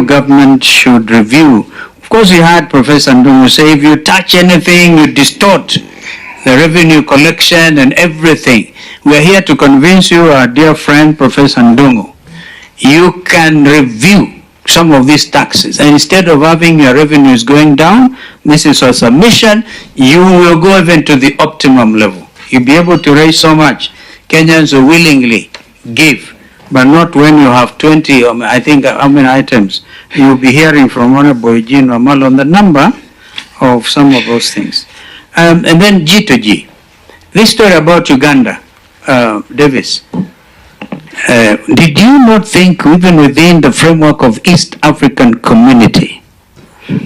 new government should review. Of course, we had Professor Ndungu say, if you touch anything, you distort the revenue collection and everything. We are here to convince you, our dear friend, Professor Ndungu, you can review some of these taxes. And instead of having your revenues going down, this is a submission, you will go even to the optimum level. You'll be able to raise so much. Kenyans will willingly give, but not when you have 20, I think, how many items. You'll be hearing from Honorable Eugene Wamalwa on the number of some of those things. And then G to G. This story about Uganda, Davis, did you not think even within the framework of East African community,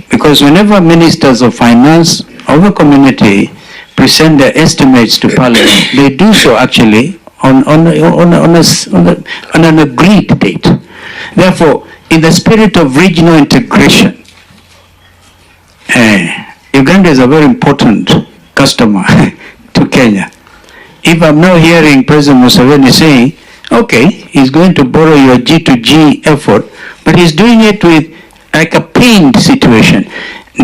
because whenever ministers of finance of a community present their estimates to Parliament, they do so actually on an agreed date. Therefore, in the spirit of regional integration, Uganda is a very important customer to Kenya. If I'm now hearing President Museveni saying, okay, he's going to borrow your G2G effort, but he's doing it with like a pained situation.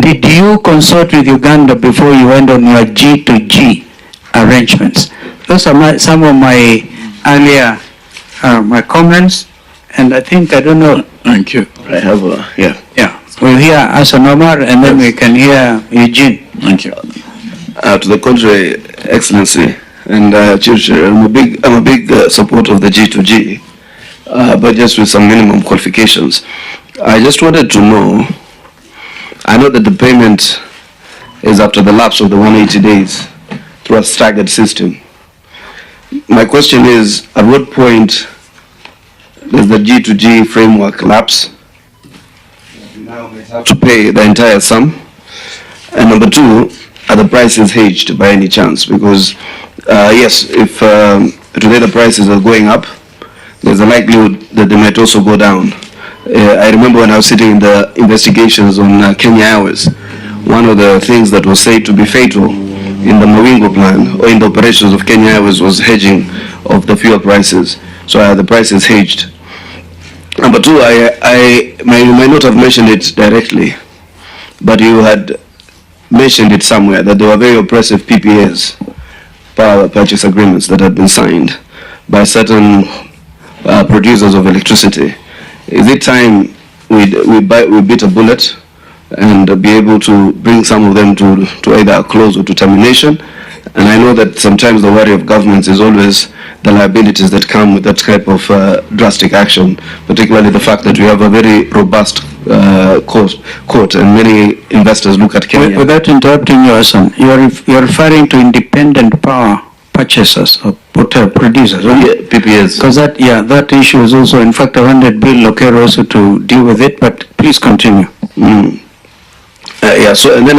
Did you consult with Uganda before you went on your G2G arrangements? Those are some of my earlier my comments, and I think, I don't know. Thank you. I have yeah. Yeah, we'll hear Hassan Omar, and then we can hear Eugene. Thank you. To the contrary, Excellency, and I'm a big supporter of the G2G, but just with some minimum qualifications. I just wanted to know, I know that the payment is after the lapse of the 180 days through a staggered system. My question is, at what point does the G2G framework lapse? You now have to pay the entire sum. And number two, are the prices hedged by any chance? Because yes, if today the prices are going up, there's a likelihood that they might also go down. I remember when I was sitting in the investigations on Kenya Airways, one of the things that was said to be fatal in the Mawingo plan or in the operations of Kenya Airways was hedging of the fuel prices. So the price is hedged. Number two, I may not have mentioned it directly, but you had mentioned it somewhere that there were very oppressive PPAs, power purchase agreements, that had been signed by certain producers of electricity. Is it time we bit a bullet and be able to bring some of them to either a close or to termination? And I know that sometimes the worry of governments is always the liabilities that come with that type of drastic action, particularly the fact that we have a very robust court and many investors look at Kenya. Without interrupting you, Hassan, you're referring to independent power purchasers or producers, right? Yeah, PPAs. Because that issue is also, in fact, I wanted Bill Lokero also to deal with it, but please continue. Yeah, so and then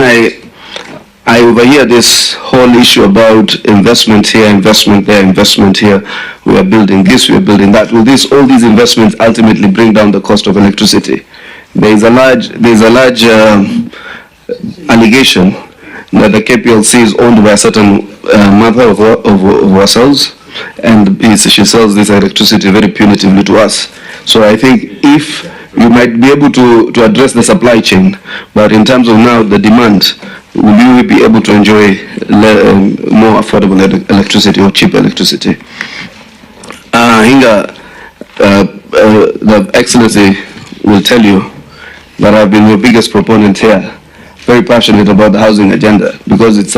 I overhear this whole issue about investment here, investment there, investment here. We are building this, we are building that. Will all these investments ultimately bring down the cost of electricity? There is a large allegation that the KPLC is owned by a certain mother of ourselves, and she sells this electricity very punitively to us. So I think if you might be able to address the supply chain, but in terms of now the demand, will you be able to enjoy more affordable electricity or cheap electricity? Hinga, the Excellency will tell you that I've been your biggest proponent here, very passionate about the housing agenda, because it's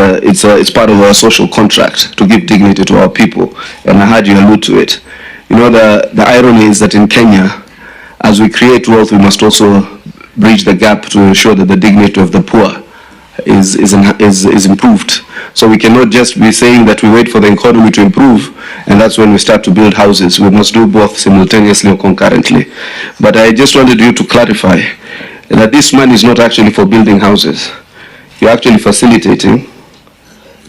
part of our social contract to give dignity to our people, and I heard you allude to it. You know, the irony is that in Kenya, as we create wealth, we must also bridge the gap to ensure that the dignity of the poor is improved. So we cannot just be saying that we wait for the economy to improve and that's when we start to build houses. We must do both simultaneously or concurrently. But I just wanted you to clarify that this money is not actually for building houses. You're actually facilitating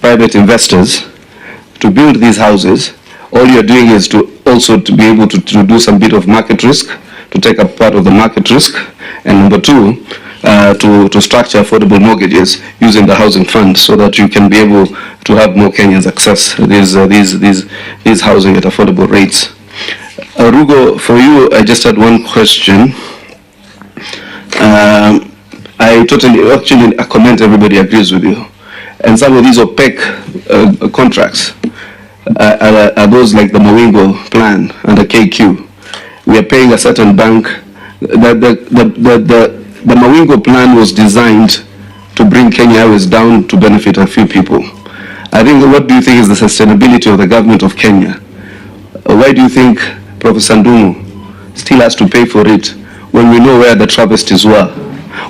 private investors to build these houses. All you're doing is to be able to do some bit of market risk, to take a part of the market risk, and number two, to structure affordable mortgages using the housing fund so that you can be able to have more Kenyans access these housing at affordable rates. Rugo, for you, I just had one question. I comment everybody agrees with you. And some of these opaque contracts are those like the Mawingo plan and the KQ. We are paying a certain bank. The Mawingo plan was designed to bring Kenya Airways down to benefit a few people. I think, what do you think is the sustainability of the government of Kenya? Why do you think Professor Ndung'u still has to pay for it when we know where the travesties were?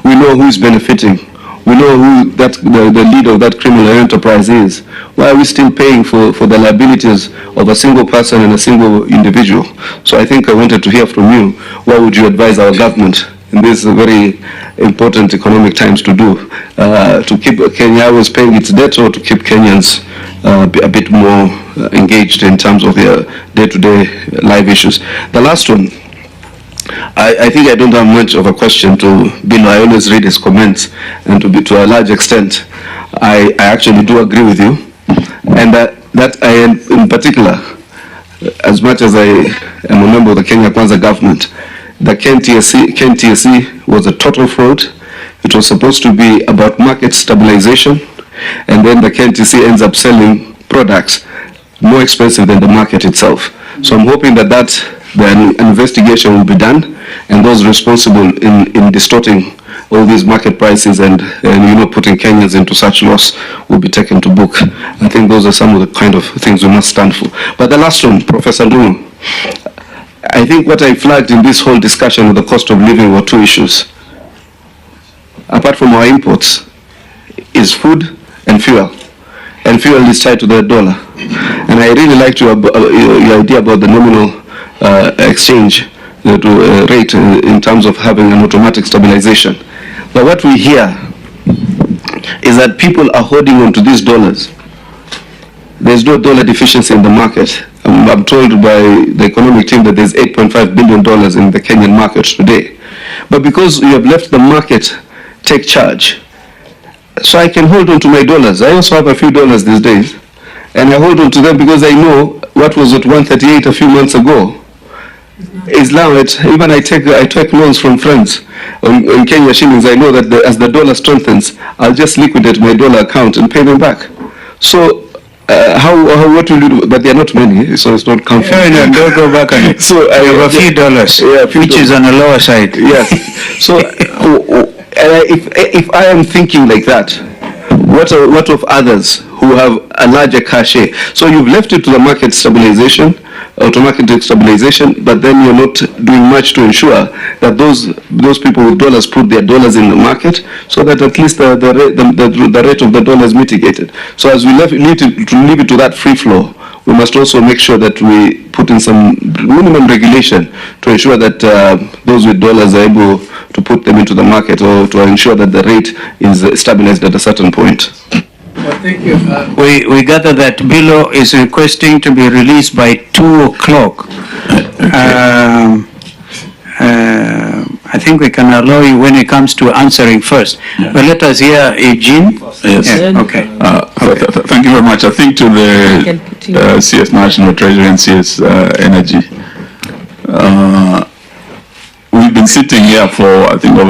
We know who is benefiting. We know who the leader of that criminal enterprise is. Why are we still paying for the liabilities of a single person and a single individual? So I think I wanted to hear from you. What would you advise our government in these very important economic times to do to keep Kenya Airways paying its debt, or to keep Kenyans a bit more engaged in terms of their day-to-day life issues? The last one, I think I don't have much of a question to Bilo. I always read his comments, and to a large extent, I actually do agree with you. And that I am, in particular, as much as I am a member of the Kenya Kwanza government, the KNTSC was a total fraud. It was supposed to be about market stabilization, and then the KNTSC ends up selling products more expensive than the market itself. So I'm hoping that the investigation will be done, and those responsible in distorting all these market prices and putting Kenyans into such loss will be taken to book. I think those are some of the kind of things we must stand for. But the last one, Professor Ndung'u, I think what I flagged in this whole discussion with the cost of living were two issues. Apart from our imports, is food and fuel. And fuel is tied to the dollar. And I really liked your idea about the nominal exchange rate in terms of having an automatic stabilization. But what we hear is that people are holding on to these dollars. There's no dollar deficiency in the market. I'm told by the economic team that there's $8.5 billion in the Kenyan market today. But because you have left the market take charge, so I can hold on to my dollars. I also have a few dollars these days, and I hold on to them because I know what was at 138 a few months ago is now even I take loans from friends on Kenya shillings. I know that as the dollar strengthens, I'll just liquidate my dollar account and pay them back. So what will you do? But there are not many, so it's not comfortable. No, don't go back on it. So I have a few dollars, which is on the lower side. Yes. So if I am thinking like that, what of others who have a larger cachet? So you've left it to the market stabilization, automatic stabilization, but then you're not doing much to ensure that those people with dollars put their dollars in the market, so that at least the rate of the dollar is mitigated. So as we leave it to that free flow, we must also make sure that we put in some minimum regulation to ensure that those with dollars are able to put them into the market, or to ensure that the rate is stabilized at a certain point. Well, thank you. We gather that Bilo is requesting to be released by 2 o'clock. I think we can allow you when it comes to answering first. Yeah. But let us hear Eugene. Yes. Yeah. Okay. Thank you very much. I think to the CS National Treasury and CS Energy, we've been sitting here for, I think, over